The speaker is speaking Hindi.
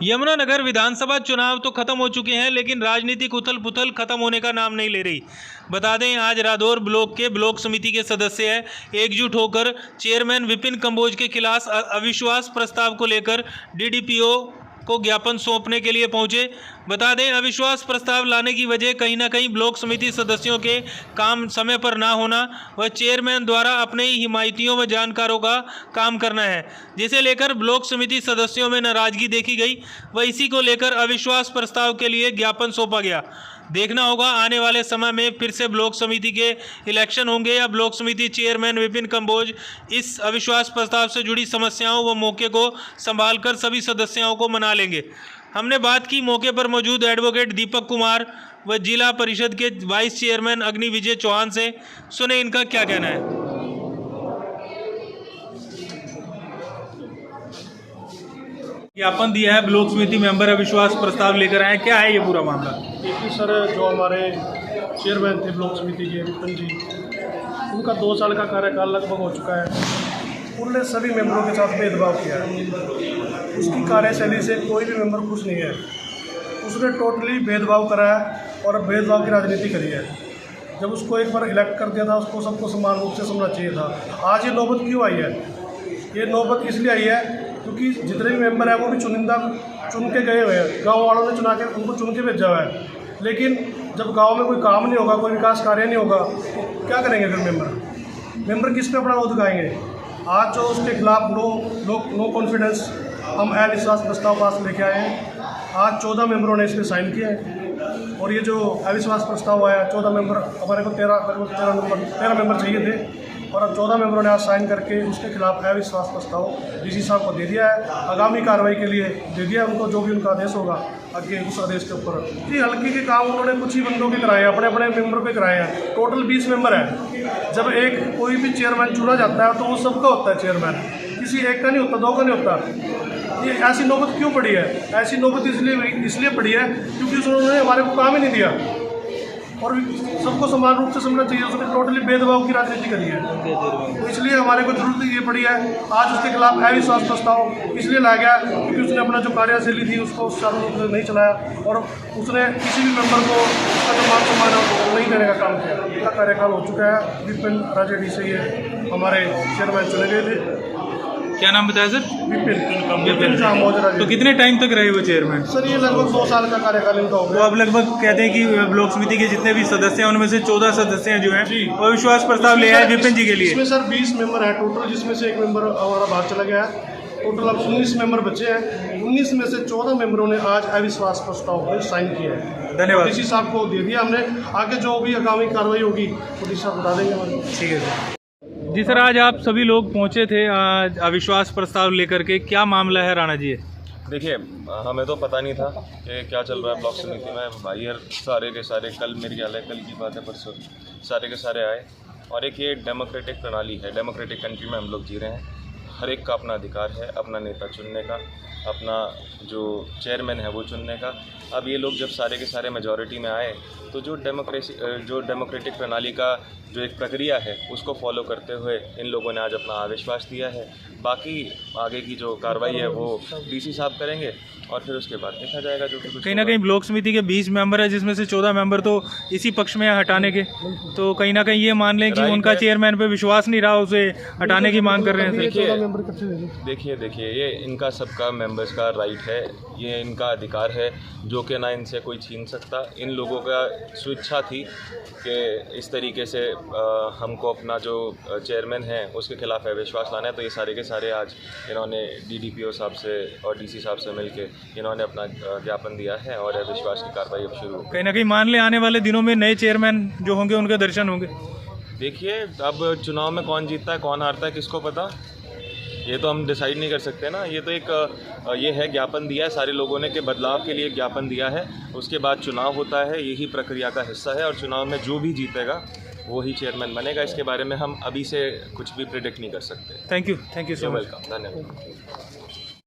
यमुनानगर विधानसभा चुनाव तो खत्म हो चुके हैं, लेकिन राजनीतिक उथल पुथल खत्म होने का नाम नहीं ले रही। बता दें, आज रादौर ब्लॉक के ब्लॉक समिति के सदस्य एकजुट होकर चेयरमैन विपिन कंबोज के खिलाफ अविश्वास प्रस्ताव को लेकर डीडीपीओ को ज्ञापन सौंपने के लिए पहुंचे। बता दें, अविश्वास प्रस्ताव लाने की वजह कहीं ना कहीं ब्लॉक समिति सदस्यों के काम समय पर ना होना व चेयरमैन द्वारा अपने ही हिमायतियों व जानकारों का काम करना है, जिसे लेकर ब्लॉक समिति सदस्यों में नाराजगी देखी गई व इसी को लेकर अविश्वास प्रस्ताव के लिए ज्ञापन सौंपा गया। देखना होगा आने वाले समय में फिर से ब्लॉक समिति के इलेक्शन होंगे या ब्लॉक समिति चेयरमैन विपिन कंबोज इस अविश्वास प्रस्ताव से जुड़ी समस्याओं व मौके को संभालकर सभी सदस्यों को मना लेंगे। हमने बात की मौके पर मौजूद एडवोकेट दीपक कुमार व जिला परिषद के वाइस चेयरमैन अग्नि विजय चौहान से। सुने इनका क्या कहना है। ज्ञापन दिया है, ब्लॉक समिति मेंबर अविश्वास प्रस्ताव लेकर आए, क्या है ये पूरा मामला? देखिए सर, जो हमारे चेयरमैन थे ब्लॉक समिति के विपिन जी, उनका 2 साल का कार्यकाल लगभग हो चुका है। उन्होंने सभी मेंबरों के साथ भेदभाव किया है। उसकी कार्यशैली से कोई भी मेंबर खुश नहीं है। उसने टोटली भेदभाव करा है और भेदभाव की राजनीति करी है। जब उसको एक बार इलेक्ट कर दिया था, उसको सबको समान रूप से समझना चाहिए था। आज ये नौबत क्यों आई है? ये नौबत इसलिए आई है क्योंकि जितने भी मेंबर हैं वो भी चुन के गए हुए हैं। गाँव वालों ने चुना के उनको चुन के भेजा हुआ है। लेकिन जब गांव में कोई काम नहीं होगा, कोई विकास कार्य नहीं होगा, तो क्या करेंगे फिर मेंबर किस पे अपना वो दिखाएंगे? आज जो उसके खिलाफ नो कॉन्फिडेंस हम अविश्वास प्रस्ताव पास लेके आए हैं। आज 14 मेंबरों ने इस पर साइन किया है और ये जो अविश्वास प्रस्ताव आया, 14 मेंबर, हमारे को 13 मेंबर चाहिए थे और अब 14 मेंबरों ने आज साइन करके उसके खिलाफ अविश्वास प्रस्ताव डीसी साहब को दे दिया है। आगामी कार्रवाई के लिए दे दिया उनको, जो भी उनका आदेश होगा आगे उस आदेश के ऊपर। जी, हल्के के काम उन्होंने कुछ ही बंदों के कराए, अपने अपने मेंबर पे कराए हैं। टोटल 20 मेंबर है। जब एक कोई भी चेयरमैन चुना जाता है तो वो सबका होता है चेयरमैन, किसी एक का नहीं होता, 2 का नहीं होता। ये ऐसी नौबत क्यों पड़ी है? ऐसी नौबत इसलिए पड़ी है क्योंकि उन्होंने हमारे को काम ही नहीं दिया और सबको समान रूप से समझना चाहिए। उसने टोटली भेदभाव की राजनीति करी है, तो इसलिए हमारे को जरूरत ये पड़ी है। आज उसके खिलाफ अविश्वास प्रस्ताव इसलिए लाया गया क्योंकि उसने अपना जो कार्यशैली थी उसको सुचारू रूप से नहीं चलाया और उसने किसी भी मेंबर को उसका जो मान सम्मान नहीं देने का काम किया। इसका कार्यकाल हो चुका है। विपिन राजेडी से ये हमारे चेयरमैन चुने गए थे। क्या नाम बताया सर? विपिन साहब। तो कितने टाइम तक रहे वो चेयरमैन? सर, ये लगभग 2 साल का कार्यकाल इनका हो गया। वो अब लगभग कहते हैं कि ब्लॉक समिति के जितने भी सदस्य हैं उनमें से 14 सदस्य जो हैं वो अविश्वास प्रस्ताव ले आए विपिन जी के लिए। इसमें सर 20 मेंबर है टोटल, जिसमें से एक मेंबर हमारा बाहर चला गया है। टोटल अब 19 मेंबर बचे हैं। 19 में से 14 मेंबरों ने आज अविश्वास प्रस्ताव पर साइन किया है। धन्यवाद। डीसी साहब को दे दिया हमने। आगे जो भी आगामी कार्रवाई होगी वो डीसी साहब बता देंगे हमें। ठीक है सर। जी सर, आज आप सभी लोग पहुंचे थे आज अविश्वास प्रस्ताव लेकर के, क्या मामला है राणा जी? देखिए, हमें तो पता नहीं था कि क्या चल रहा है ब्लॉक समिति में। भाई यार सारे के सारे, कल मेरे ख्याल है कल की बात है, परसों सारे के सारे आए और एक ये डेमोक्रेटिक प्रणाली है, डेमोक्रेटिक कंट्री में हम लोग जी रहे हैं। हर एक का अपना अधिकार है अपना नेता चुनने का, अपना जो चेयरमैन है वो चुनने का। अब ये लोग जब सारे के सारे मेजॉरिटी में आए तो जो डेमोक्रेटिक प्रणाली का जो एक प्रक्रिया है उसको फॉलो करते हुए इन लोगों ने आज अपना अविश्वास दिया है। बाकी आगे की जो कार्रवाई है वो डीसी साहब करेंगे और फिर उसके बाद देखा जाएगा जो कुछ। कहीं ना कहीं ब्लॉक समिति के 20 मेंबर है, जिसमें से 14 मेंबर तो इसी पक्ष में हटाने के, तो कहीं ना कहीं ये मान लें कि उनका चेयरमैन पे विश्वास नहीं रहा, उसे हटाने की मांग कर रहे हैं। देखिए ये इनका सबका मेंबर्स का राइट है, ये इनका अधिकार है जो कि ना इनसे कोई छीन सकता। इन लोगों का स्वेच्छा थी कि इस तरीके से हमको अपना जो चेयरमैन है उसके खिलाफ अविश्वास लाना है, तो ये सारे के सारे आज इन्होंने डीडीपीओ साहब से और डीसी साहब से मिलके इन्होंने अपना ज्ञापन दिया है और अविश्वास की कार्रवाई अब शुरू होगी। कहीं ना कहीं मान ले आने वाले दिनों में नए चेयरमैन जो होंगे उनके दर्शन होंगे। देखिए, अब चुनाव में कौन जीतता है कौन हारता है किसको पता, ये तो हम डिसाइड नहीं कर सकते ना। ये तो एक ये है, ज्ञापन दिया है सारे लोगों ने कि बदलाव के लिए ज्ञापन दिया है। उसके बाद चुनाव होता है, यही प्रक्रिया का हिस्सा है और चुनाव में जो भी जीतेगा वही चेयरमैन बनेगा। इसके बारे में हम अभी से कुछ भी प्रेडिक्ट नहीं कर सकते। Thank you so much. Welcome, धन्यवाद।